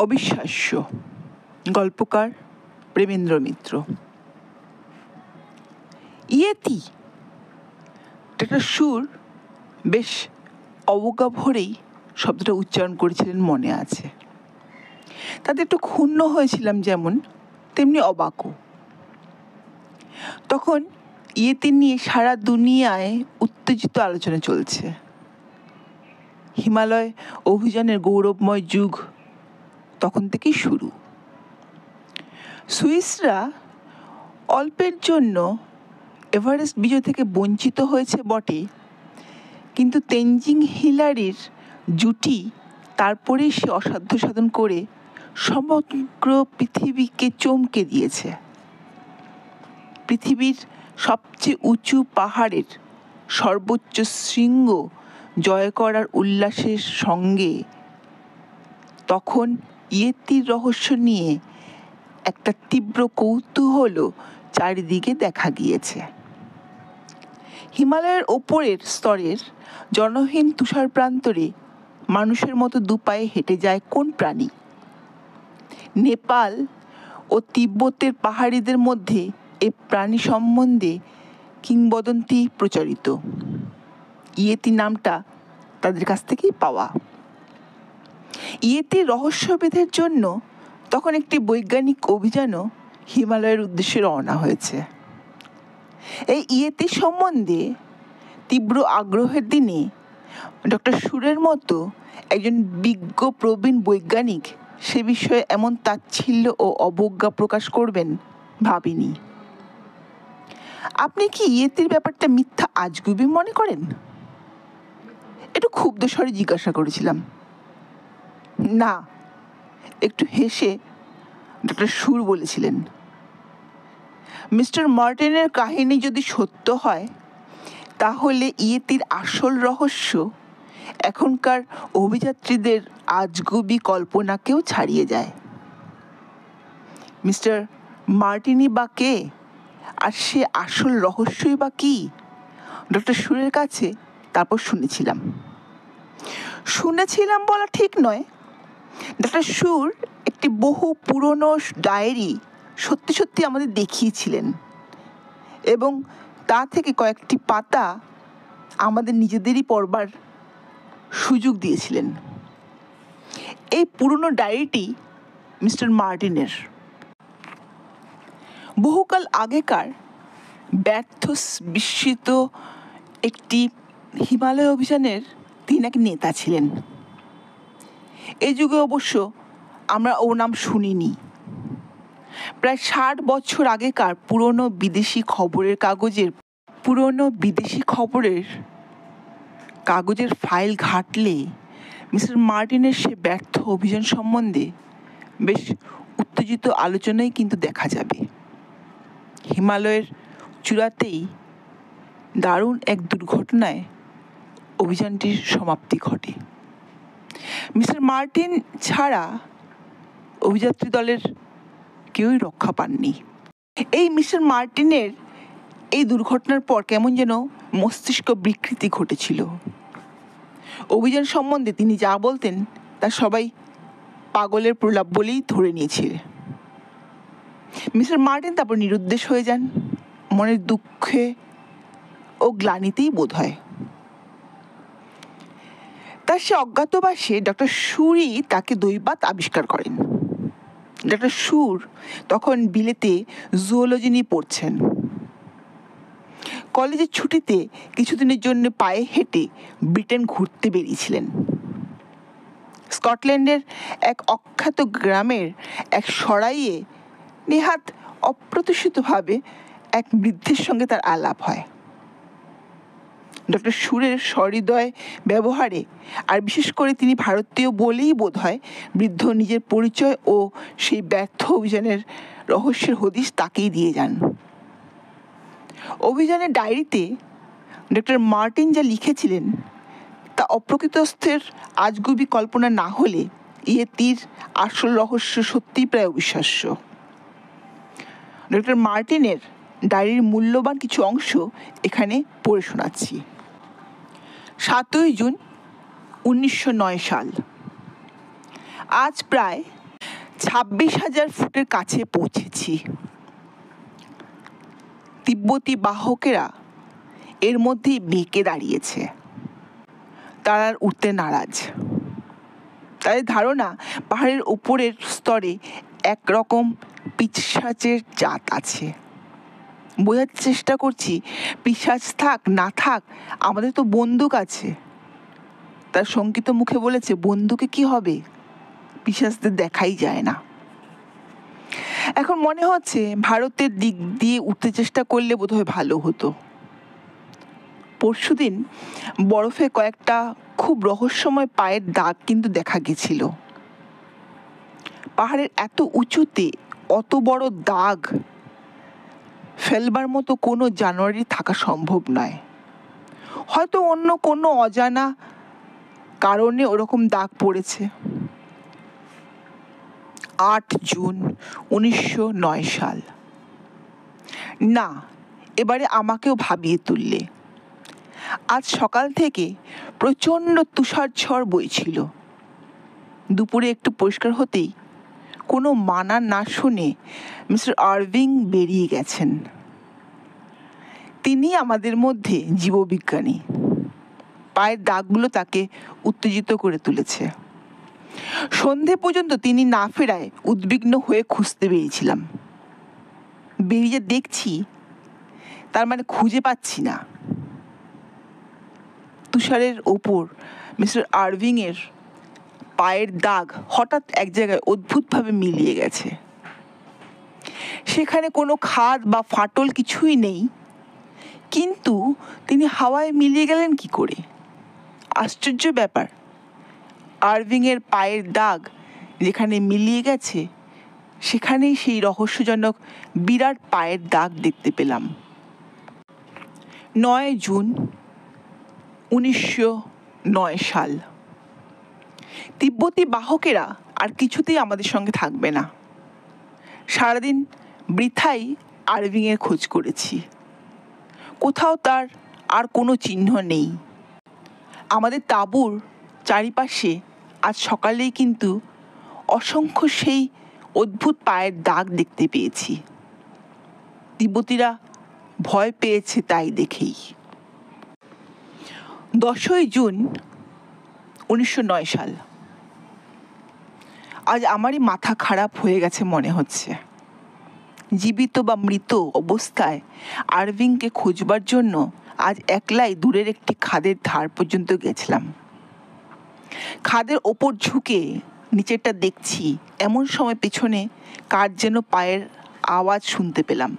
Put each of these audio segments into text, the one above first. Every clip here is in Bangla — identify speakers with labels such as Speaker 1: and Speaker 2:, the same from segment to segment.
Speaker 1: অবিশ্বাস্য। গল্পকার প্রেমেন্দ্র মিত্র। ইয়েতি। একটা সুর বেশ অবজ্ঞা ভরেই শব্দটা উচ্চারণ করেছিলেন মনে আছে। তাতে একটু ক্ষুণ্ণ হয়েছিলাম যেমন, তেমনি অবাকও। তখন ইয়েতি নিয়ে সারা দুনিয়ায় উত্তেজিত আলোচনা চলছে। হিমালয় অভিযানের গৌরবময় যুগ তখন থেকেই শুরু। সুইসরা অল্পের জন্য এভারেস্ট বিজয় থেকে বঞ্চিত হয়েছে বটে, কিন্তু তেনজিং হিলারির জুটি তারপরেই সে অসাধ্য সাধন করে সমগ্র পৃথিবীকে চমকে দিয়েছে। পৃথিবীর সবচেয়ে উঁচু পাহাড়ের সর্বোচ্চ শৃঙ্গ জয় করার উল্লাসের সঙ্গে তখন ইয়েতির রহস্য নিয়ে একটা তীব্র কৌতূহল চারিদিকে দেখা গিয়েছে। হিমালয়ের ওপরের স্তরের জনহীন তুষার প্রান্তরে মানুষের মতো দুপায়ে হেঁটে যায় কোন প্রাণী? নেপাল ও তিব্বতের পাহাড়িদের মধ্যে এ প্রাণী সম্বন্ধে কিংবদন্তি প্রচারিত। ইয়েতি নামটা তাদের কাছ থেকেই পাওয়া। ইয়েতির রহস্যভেদের জন্য তখন একটি বৈজ্ঞানিক অভিযানও হিমালয়ের উদ্দেশ্যে রওনা হয়েছে। এই ইয়েতি সম্বন্ধে তীব্র আগ্রহের দিনে ডক্টর সুরের মতো একজন বিজ্ঞ প্রবীণ বৈজ্ঞানিক সে বিষয়ে এমন তাচ্ছিল্য ও অবজ্ঞা প্রকাশ করবেন ভাবিনি। আপনি কি ইয়েতির ব্যাপারটা মিথ্যা আজগুবি মনে করেন? একটু ক্ষুব্ধ স্বরে জিজ্ঞাসা করেছিলাম। না, একটু হেসে ডক্টর সুর বলেছিলেন, মিস্টার মার্টিনের কাহিনী যদি সত্য হয় তাহলে ইয়েতির আসল রহস্য এখনকার অভিযাত্রীদের আজগুবি কল্পনাকেও ছাড়িয়ে যায়। মিস্টার মার্টিনি বা কে, আর সে আসল রহস্যই বা কি, ডক্টর সুরের কাছে তারপর শুনেছিলাম বলা ঠিক নয়। ডক্টর সুর একটি বহু পুরনো ডায়েরি সত্যি সত্যি আমাদের দেখিয়েছিলেন এবং তা থেকে কয়েকটি পাতা আমাদের নিজেদেরই পড়বার সুযোগ দিয়েছিলেন। এই পুরনো ডায়েরিটি মিস্টার মার্টিনের। বহুকাল আগেকার ব্যর্থ বিস্মিত একটি হিমালয় অভিযানের তিনি এক নেতা ছিলেন। এই যুগে অবশ্য আমরা ওর নাম শুনিনি। প্রায় 60 বছর আগেকার পুরনো বিদেশি খবরের কাগজের ফাইল ঘাটলে মিস্টার মার্টিনের সে ব্যর্থ অভিযান সম্বন্ধে বেশ উত্তেজিত আলোচনাই কিন্তু দেখা যাবে। হিমালয়ের চূড়াতেই দারুণ এক দুর্ঘটনায় অভিযানটির সমাপ্তি ঘটে। মিস্টার মার্টিন ছাড়া অভিযাত্রী দলের কেউই রক্ষা পাননি। এই মিস্টার মার্টিনের এই দুর্ঘটনার পর কেমন যেন মস্তিষ্ক বিকৃতি ঘটেছিল। অভিযান সম্বন্ধে তিনি যা বলতেন তা সবাই পাগলের প্রলাপ বলেই ধরে নিয়েছিল। মিস্টার মার্টিন তারপর নিরুদ্দেশ হয়ে যান, মনের দুঃখে ও গ্লানিতেই বোধ হয়। তার সে অজ্ঞাতবাসে ডক্টর সুরই তাকে দৈবাত আবিষ্কার করেন। ডক্টর সুর তখন বিলেতে জুওলজি নিয়ে পড়ছেন। কলেজের ছুটিতে কিছুদিনের জন্য পায়ে হেঁটে ব্রিটেন ঘুরতে বেরিয়েছিলেন। স্কটল্যান্ডের এক অখ্যাত গ্রামের এক সরাইয়ে নেহাত অপ্রত্যাশিতভাবে এক বৃদ্ধের সঙ্গে তার আলাপ হয়। ডক্টর সুরের সহৃদয় ব্যবহারে আর বিশেষ করে তিনি ভারতীয় বলেই বোধ হয় বৃদ্ধ নিজের পরিচয় ও সেই ব্যর্থ অভিযানের রহস্যের হদিশ তাকেই দিয়ে যান। অভিযানের ডায়েরিতে ডক্টর মার্টিন যা লিখেছিলেন তা অপ্রকৃতস্থের আজগুবি কল্পনা না হলে ইয়েতির আসল রহস্য সত্যিই প্রায় অবিশ্বাস্য। ডক্টর মার্টিনের ডায়েরির মূল্যবান কিছু অংশ এখানে পড়ে শোনাচ্ছি। 7 জুন 1909 সাল। আজ প্রায় 26,000 ফুটের কাছে পৌঁছেছি। তিব্বতী বাহকেরা এর মধ্যেই বেঁকে দাঁড়িয়েছে। তারা আর উঠতে নারাজ। তাদের ধারণা পাহাড়ের উপরের স্তরে একরকম পিশাচের জাত আছে। বোঝার চেষ্টা করছি, পিশাচ থাক না থাক, আমাদের তো বন্দুক আছে। তার শঙ্কিত মুখে বলেছে, বন্দুকে কি হবে, পিশাচদের দেখাই যায় না। এখন মনে হচ্ছে ভারতের দিক দিয়ে উঠতে চেষ্টা করলে বোধহয় ভালো হতো। পরশুদিন বরফে কয়েকটা খুব রহস্যময় পায়ের দাগ কিন্তু দেখা গেছিল। পাহাড়ের এত উঁচুতে অত বড় দাগ ফেলবার মতো কোনো জানোয়ারই থাকা সম্ভব নয়। হয়তো অন্য কোনো অজানা কারণে ওরকম দাগ পড়েছে। 8 জুন 1909 সাল। না, এবারে আমাকেও ভাবিয়ে তুললে। আজ সকাল থেকে প্রচণ্ড তুষার ঝড় বইছিল। দুপুরে একটু পরিষ্কার হতেই কোনো মানা না শুনে মিস্টার আরভিং বেরিয়ে গেছেন। তিনি আমাদের মধ্যে জীববিজ্ঞানী। পায়ের দাগগুলো তাকে উত্তেজিত করে তুলেছে। সন্ধে পর্যন্ত তিনি না ফেরায় উদ্বিগ্ন হয়ে খুঁজতে বেরিয়েছিলাম। বেরিয়ে দেখছি, তার মানে খুঁজে পাচ্ছি না। তুষারের ওপর মিস্টার আরভিংয়ের পায়ের দাগ হঠাৎ এক জায়গায় অদ্ভুতভাবে মিলিয়ে গেছে। সেখানে কোনো খাদ বা ফাটল কিছুই নেই, কিন্তু তিনি হাওয়ায় মিলিয়ে গেলেন কি করে? আশ্চর্য ব্যাপার। আরভিংয়ের পায়ের দাগ যেখানে মিলিয়ে গেছে, সেখানেই সেই রহস্যজনক বিরাট পায়ের দাগ দেখতে পেলাম। 9 জুন 1909 সাল। তিব্বতী বাহকেরা আর কিছুতেই আমাদের সঙ্গে থাকবে না। সারাদিন বৃথাই আরভিংয়ের খোঁজ করেছি। কোথাও তার আর কোনো চিহ্ন নেই। আমাদের তাঁবুর চারিপাশে আজ সকালেই কিন্তু অসংখ্য সেই অদ্ভুত পায়ের দাগ দেখতে পেয়েছি। তিব্বতীরা ভয় পেয়েছে তাই দেখেই। 10 জুন 1909 সাল। আজ আমারই মাথা খারাপ হয়ে গেছে মনে হচ্ছে। জীবিত বা মৃত অবস্থায় আরভিংকে খুঁজবার জন্য আজ একলাই দূরের একটি খাদের ধার পর্যন্ত গেছিলাম। খাদের ওপর ঝুঁকে নিচেরটা দেখছি, এমন সময় পেছনে কার যেন পায়ের আওয়াজ শুনতে পেলাম।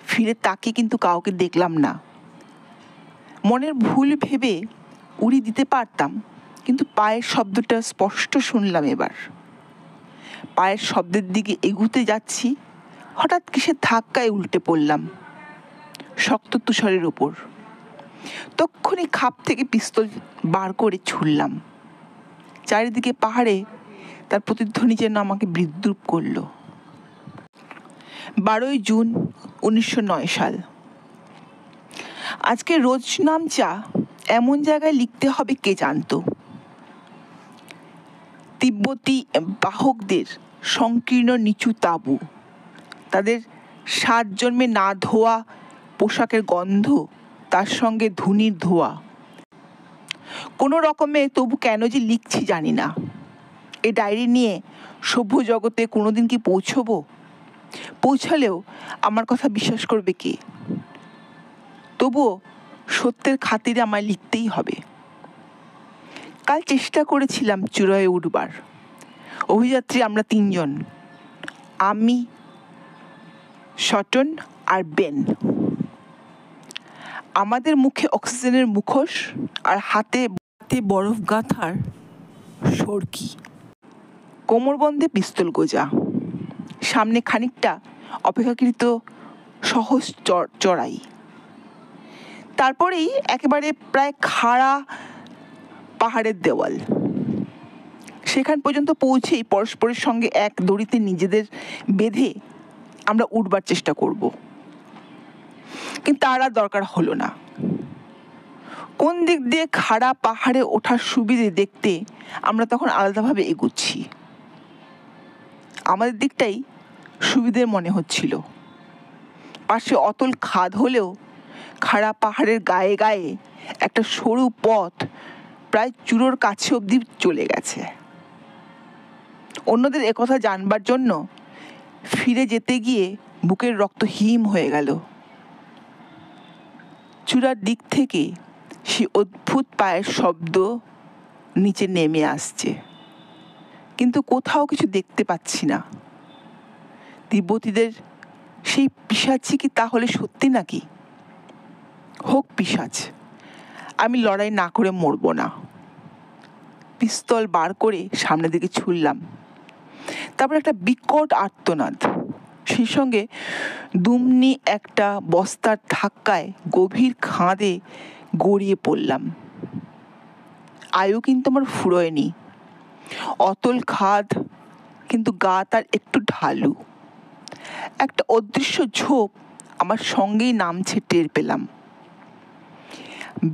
Speaker 1: ফিরে তাকে কিন্তু কাউকে দেখলাম না। মনের ভুল ভেবে উড়ি দিতে পারতাম, কিন্তু পায়ের শব্দটা স্পষ্ট শুনলাম এবার। পায়ের শব্দের দিকে এগুতে যাচ্ছি, হঠাৎ কিসের ধাক্কায় উল্টে পড়লাম শক্ত তুষারের ওপর। তক্ষুনি খাপ থেকে পিস্তল বার করে ছুড়লাম। চারিদিকে পাহাড়ে তার প্রতিধ্বনি যেন আমাকে বিদ্রুপ করল। 12 জুন 1909 সাল। আজকে রোজ নামচা এমন জায়গায় লিখতে হবে কে জানতো। তিব্বতী বাহকদের সংকীর্ণ নিচু তাঁবু, তাদের 7 জন্মে না ধোয়া পোশাকের গন্ধ, তার সঙ্গে ধুনির ধোয়া। কোনো রকমে তবু কেন যে লিখছি জানি না। এই ডায়েরি নিয়ে সভ্য জগতে কোনোদিন কি পৌঁছবো? পৌঁছালেও আমার কথা বিশ্বাস করবে কে? তবুও সত্যের খাতিরে আমায় লিখতেই হবে। কাল চেষ্টা করেছিলাম চূড়ায় উঠবার। অভিযাত্রী আমরা 3 জন, আমি, শটন আর বেন। আমাদের মুখে অক্সিজেনের মুখোশ আর হাতে বরফ গাঁথার সরকি, কোমরবন্ধে পিস্তল গোজা। সামনে খানিকটা অপেক্ষাকৃত সহজ চড়াই, তারপরেই একেবারে প্রায় খাড়া পাহাড়ের দেওয়াল। সেখান পর্যন্ত পৌঁছেই পরস্পরের সঙ্গে এক দড়িতে নিজেদের বেঁধে আমরা উঠবার চেষ্টা করব, কিন্তু তার আর দরকার হলো না। কোন দিক দিয়ে খাড়া পাহাড়ে ওঠার সুবিধে দেখতে আমরা তখন আলাদাভাবে এগুচ্ছি। আমাদের দিকটাই সুবিধের মনে হচ্ছিল। পাশে অতল খাদ হলেও খাড়া পাহাড়ের গায়ে গায়ে একটা সরু পথ প্রায় চূড়োর কাছে অবধি চলে গেছে। অন্যদের একথা জানবার জন্য ফিরে যেতে গিয়ে বুকের রক্ত হিম হয়ে গেল। চূড়ার দিক থেকে সে অদ্ভুত পায়ের শব্দ নিচে নেমে আসছে, কিন্তু কোথাও কিছু দেখতে পাচ্ছি না। তিব্বতীদের সেই পিশাচি কি তাহলে সত্যি নাকি? হোক পিশাচ, আমি লড়াই না করে মরব না। পিস্তল বার করে সামনের দিকে ছুড়লাম। তারপর একটা বিকট আর্তনাদ, সেই সঙ্গে দুমনি একটা বস্তার ধাক্কায় গভীর খাদে গড়িয়ে পড়লাম। আয়ু কিন্তু আমার ফুরোয়নি। অতল খাদ, কিন্তু গা তার একটু ঢালু। একটা অদৃশ্য ঝোপ আমার সঙ্গেই নামছে টের পেলাম।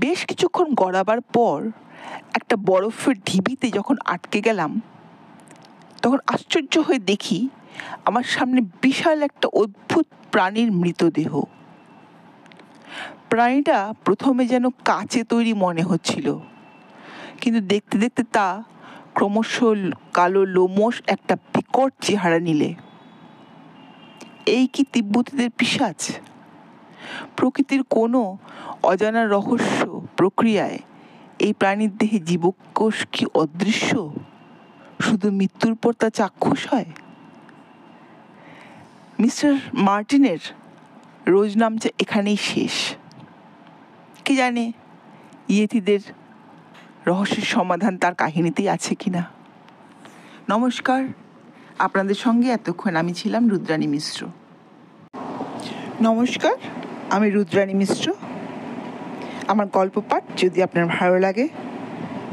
Speaker 1: বেশ কিছুক্ষণ গড়াবার পর একটা বরফের ঢিবিতে যখন আটকে গেলাম, তখন আশ্চর্য হয়ে দেখি আমার সামনে বিশাল একটা অদ্ভুত প্রাণীর মৃতদেহ। প্রাণীটা প্রথমে যেন কাচে তৈরি মনে হচ্ছিল, কিন্তু দেখতে দেখতে তা ক্রমশ কালো লোমশ একটা বিকট চেহারা নিলে। এই কি তিব্বতীদের পিশাচ? প্রকৃতির কোনো অজানা রহস্য প্রক্রিয়ায় এই প্রাণীর দেহে জীবকোষ কি অদৃশ্য? শুধু মৃত্যুর পর তা চাক্ষুষ হয়। মিস্টার মার্টিনের রোজ নামছে এখানেই শেষ। কি জানে ইয়েতিদের রহস্যের সমাধান তার কাহিনীতেই আছে কিনা। নমস্কার, আপনাদের সঙ্গে এতক্ষণ আমি ছিলাম রুদ্রাণী মিশ্র। নমস্কার, আমি রুদ্রাণী মিশ্র। আমার গল্প পাঠ যদি আপনার ভালো লাগে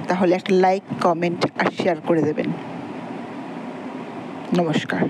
Speaker 1: তাহলে একটা লাইক, কমেন্ট আর শেয়ার করে দেবেন। নমস্কার।